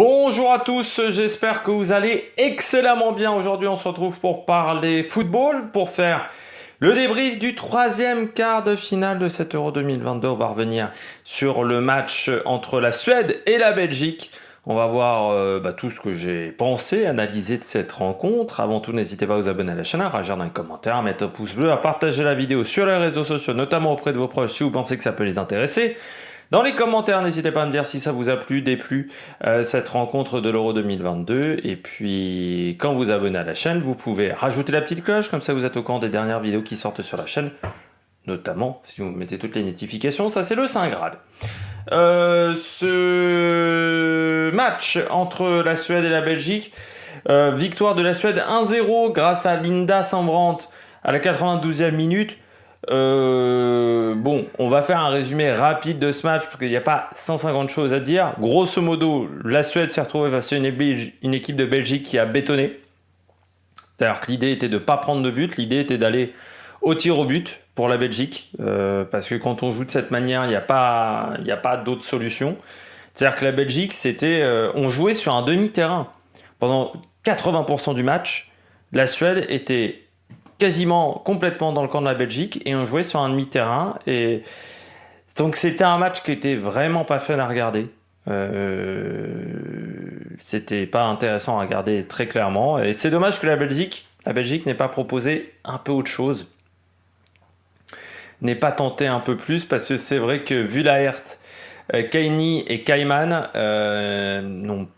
Bonjour à tous, j'espère que vous allez excellemment bien. Aujourd'hui, on se retrouve pour parler football, pour faire le débrief du troisième quart de finale de cet Euro 2022. On va revenir sur le match entre la Suède et la Belgique. On va voir tout ce que j'ai pensé, analysé de cette rencontre. Avant tout, n'hésitez pas à vous abonner à la chaîne, à réagir dans les commentaires, à mettre un pouce bleu, à partager la vidéo sur les réseaux sociaux, notamment auprès de vos proches si vous pensez que ça peut les intéresser. Dans les commentaires, n'hésitez pas à me dire si ça vous a plu, déplu cette rencontre de l'Euro 2022. Et puis, quand vous abonnez à la chaîne, vous pouvez rajouter la petite cloche, comme ça vous êtes au courant des dernières vidéos qui sortent sur la chaîne. Notamment, si vous mettez toutes les notifications, ça c'est le Saint Graal. Ce match entre la Suède et la Belgique, victoire de la Suède 1-0 grâce à Linda Sembrant à la 92e minute. Bon, on va faire un résumé rapide de ce match parce qu'il n'y a pas 150 choses à dire. Grosso modo, la Suède s'est retrouvée face à une équipe de Belgique qui a bétonné. C'est-à-dire que l'idée était de ne pas prendre de but, l'idée était d'aller au tir au but pour la Belgique, parce que quand on joue de cette manière, il n'y a pas d'autre solution. C'est-à-dire que la Belgique, on jouait sur un demi-terrain. Pendant 80% du match, la Suède était quasiment complètement dans le camp de la Belgique et on jouait sur un demi-terrain. Et donc c'était un match qui était vraiment pas fun à regarder. C'était pas intéressant à regarder très clairement. Et c'est dommage que la Belgique n'ait pas proposé un peu autre chose. N'ait pas tenté un peu plus parce que c'est vrai que Vullaert, Kaini et Kaiman n'ont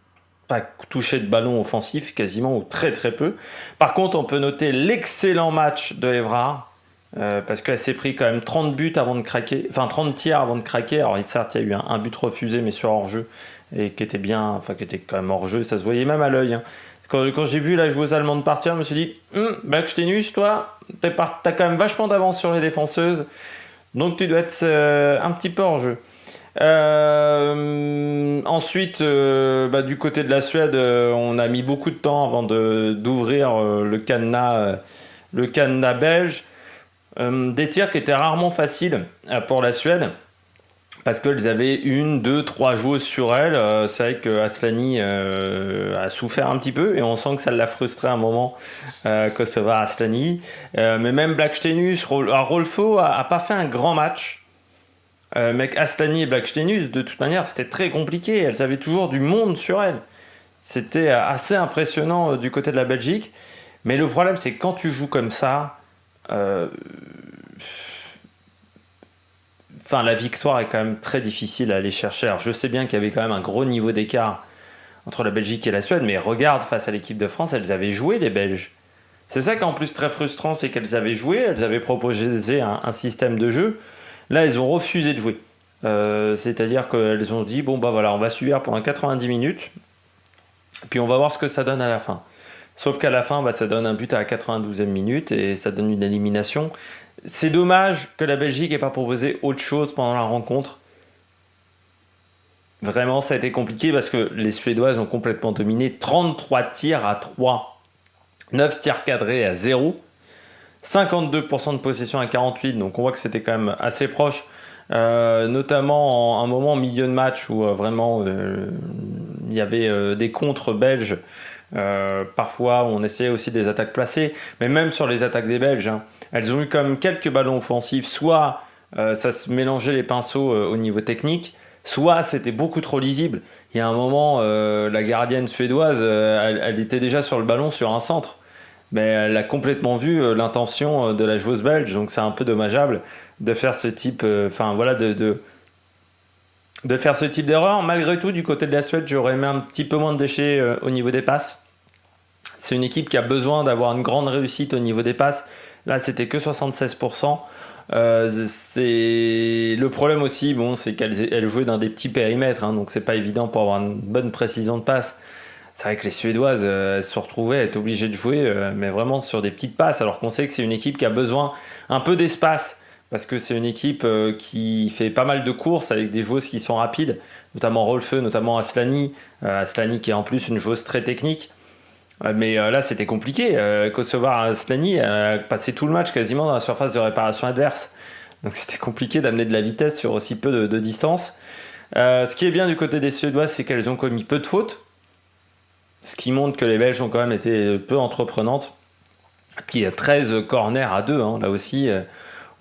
pas touché de ballon offensif quasiment ou très très peu. Par contre, on peut noter l'excellent match de Evra parce qu'elle s'est pris quand même 30 buts avant de craquer, enfin 30 tirs avant de craquer. Alors certes, il y a eu un but refusé mais sur hors-jeu et qui était quand même hors-jeu, ça se voyait même à l'œil. Hein. Quand j'ai vu la joueuse allemande partir, je me suis dit Blackstenius, toi, t'as quand même vachement d'avance sur les défenseuses, donc tu dois être un petit peu hors-jeu. Ensuite, du côté de la Suède, on a mis beaucoup de temps avant d'ouvrir le cadenas belge. Des tirs qui étaient rarement faciles pour la Suède parce qu'elles avaient 1, 2, 3 joueuses sur elles. C'est vrai que Aslani a souffert un petit peu et on sent que ça l'a frustré un moment, Kosova Aslani. Mais même Blackstenius, Rolfo a pas fait un grand match. Aslani et Blackstenius, de toute manière, c'était très compliqué. Elles avaient toujours du monde sur elles. C'était assez impressionnant du côté de la Belgique. Mais le problème, c'est que quand tu joues comme ça, la victoire est quand même très difficile à aller chercher. Alors, je sais bien qu'il y avait quand même un gros niveau d'écart entre la Belgique et la Suède, mais regarde, face à l'équipe de France, elles avaient joué, les Belges. C'est ça qui est en plus très frustrant, c'est qu'elles avaient joué, elles avaient proposé un système de jeu. Là, elles ont refusé de jouer. C'est-à-dire qu'elles ont dit, on va subir pendant 90 minutes, puis on va voir ce que ça donne à la fin. Sauf qu'à la fin, ça donne un but à la 92e minute et ça donne une élimination. C'est dommage que la Belgique n'ait pas proposé autre chose pendant la rencontre. Vraiment, ça a été compliqué parce que les Suédoises ont complètement dominé. 33 tirs à 3, 9 tirs cadrés à 0. 52% de possession à 48, donc on voit que c'était quand même assez proche, notamment en un moment au milieu de match où vraiment il y avait des contres belges. Parfois on essayait aussi des attaques placées, mais même sur les attaques des Belges, elles ont eu quand même quelques ballons offensifs, soit ça se mélangeait les pinceaux au niveau technique, soit c'était beaucoup trop lisible. Il y a un moment, la gardienne suédoise, elle était déjà sur le ballon sur un centre. Mais elle a complètement vu l'intention de la joueuse belge, donc c'est un peu dommageable de faire ce type, de faire ce type d'erreur. Malgré tout, du côté de la Suède, j'aurais aimé un petit peu moins de déchets au niveau des passes. C'est une équipe qui a besoin d'avoir une grande réussite au niveau des passes. Là, c'était que 76%. Le problème aussi, c'est qu'elle jouait dans des petits périmètres, donc c'est pas évident pour avoir une bonne précision de passe. C'est vrai que les Suédoises elles se retrouvaient à être obligées de jouer, mais vraiment sur des petites passes, alors qu'on sait que c'est une équipe qui a besoin un peu d'espace, parce que c'est une équipe qui fait pas mal de courses avec des joueuses qui sont rapides, notamment Rolfö, notamment Aslani. Aslani qui est en plus une joueuse très technique. Mais là, c'était compliqué. Kosova Aslani a passé tout le match quasiment dans la surface de réparation adverse. Donc c'était compliqué d'amener de la vitesse sur aussi peu de distance. Ce qui est bien du côté des Suédois, c'est qu'elles ont commis peu de fautes. ce qui montre que les Belges ont quand même été peu entreprenantes. Puis il y a 13 corners à 2, hein, là aussi,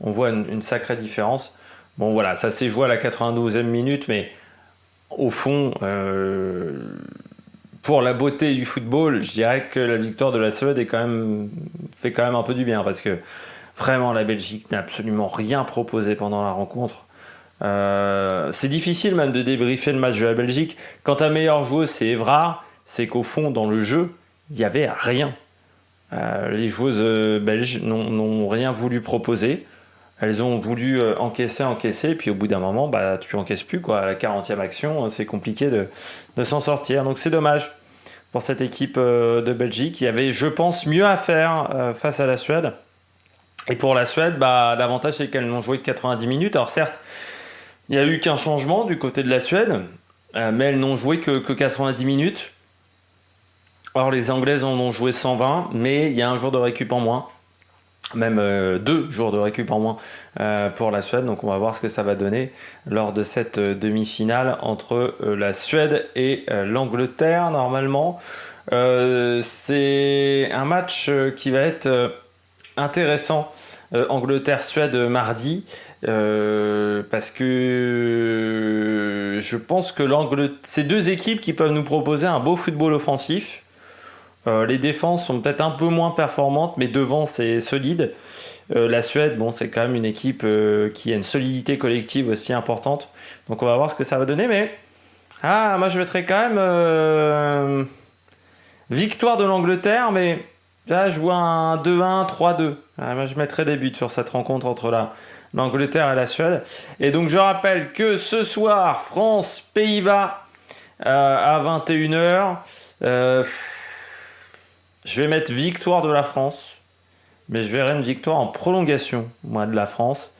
on voit une sacrée différence. Bon voilà, ça s'est joué à la 92e minute, mais au fond, pour la beauté du football, je dirais que la victoire de la Suède fait quand même un peu du bien, parce que vraiment la Belgique n'a absolument rien proposé pendant la rencontre. C'est difficile même de débriefer le match de la Belgique. Quand ta meilleure joueuse c'est Evra, c'est qu'au fond dans le jeu, il n'y avait rien. Les joueuses belges n'ont rien voulu proposer. Elles ont voulu encaisser, puis au bout d'un moment, bah, tu encaisses plus, quoi. À la 40e action, c'est compliqué de s'en sortir. Donc c'est dommage pour cette équipe de Belgique qui avait, je pense, mieux à faire face à la Suède. Et pour la Suède, bah, l'avantage c'est qu'elles n'ont joué que 90 minutes. Alors certes, il n'y a eu qu'un changement du côté de la Suède, mais elles n'ont joué que 90 minutes. Or les Anglaises en ont joué 120, mais il y a un jour de récup en moins. Même 2 jours de récup en moins pour la Suède. Donc on va voir ce que ça va donner lors de cette demi-finale entre la Suède et l'Angleterre normalement. C'est un match qui va être intéressant. Angleterre-Suède mardi. Parce que je pense que ces deux équipes qui peuvent nous proposer un beau football offensif. Les défenses sont peut-être un peu moins performantes, mais devant c'est solide. La Suède, bon, c'est quand même une équipe qui a une solidité collective aussi importante. Donc on va voir ce que ça va donner, mais moi je mettrais quand même victoire de l'Angleterre, mais là je vois un 2-1, 3-2. Moi je mettrais des buts sur cette rencontre entre l'Angleterre et la Suède. Et donc je rappelle que ce soir, France-Pays-Bas à 21h. Je vais mettre victoire de la France, mais je verrai une victoire en prolongation, moi, de la France.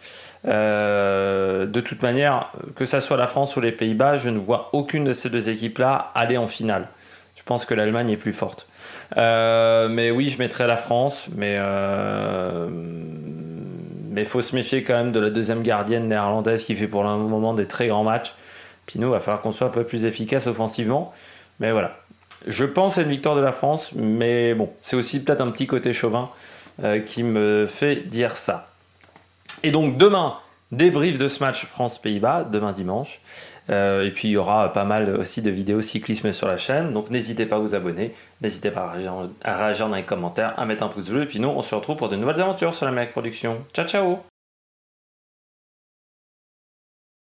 De toute manière, que ça soit la France ou les Pays-Bas, je ne vois aucune de ces deux équipes-là aller en finale. Je pense que l'Allemagne est plus forte. Mais oui, je mettrai la France, mais il faut se méfier quand même de la deuxième gardienne néerlandaise qui fait pour le moment des très grands matchs. Puis nous, il va falloir qu'on soit un peu plus efficace offensivement. Mais voilà. Je pense à une victoire de la France, mais bon, c'est aussi peut-être un petit côté chauvin qui me fait dire ça. Et donc demain, débrief de ce match France-Pays-Bas, demain dimanche. Et puis il y aura pas mal aussi de vidéos cyclisme sur la chaîne, donc n'hésitez pas à vous abonner, n'hésitez pas à réagir dans les commentaires, à mettre un pouce bleu, et puis nous on se retrouve pour de nouvelles aventures sur la Mec Production. Ciao ciao!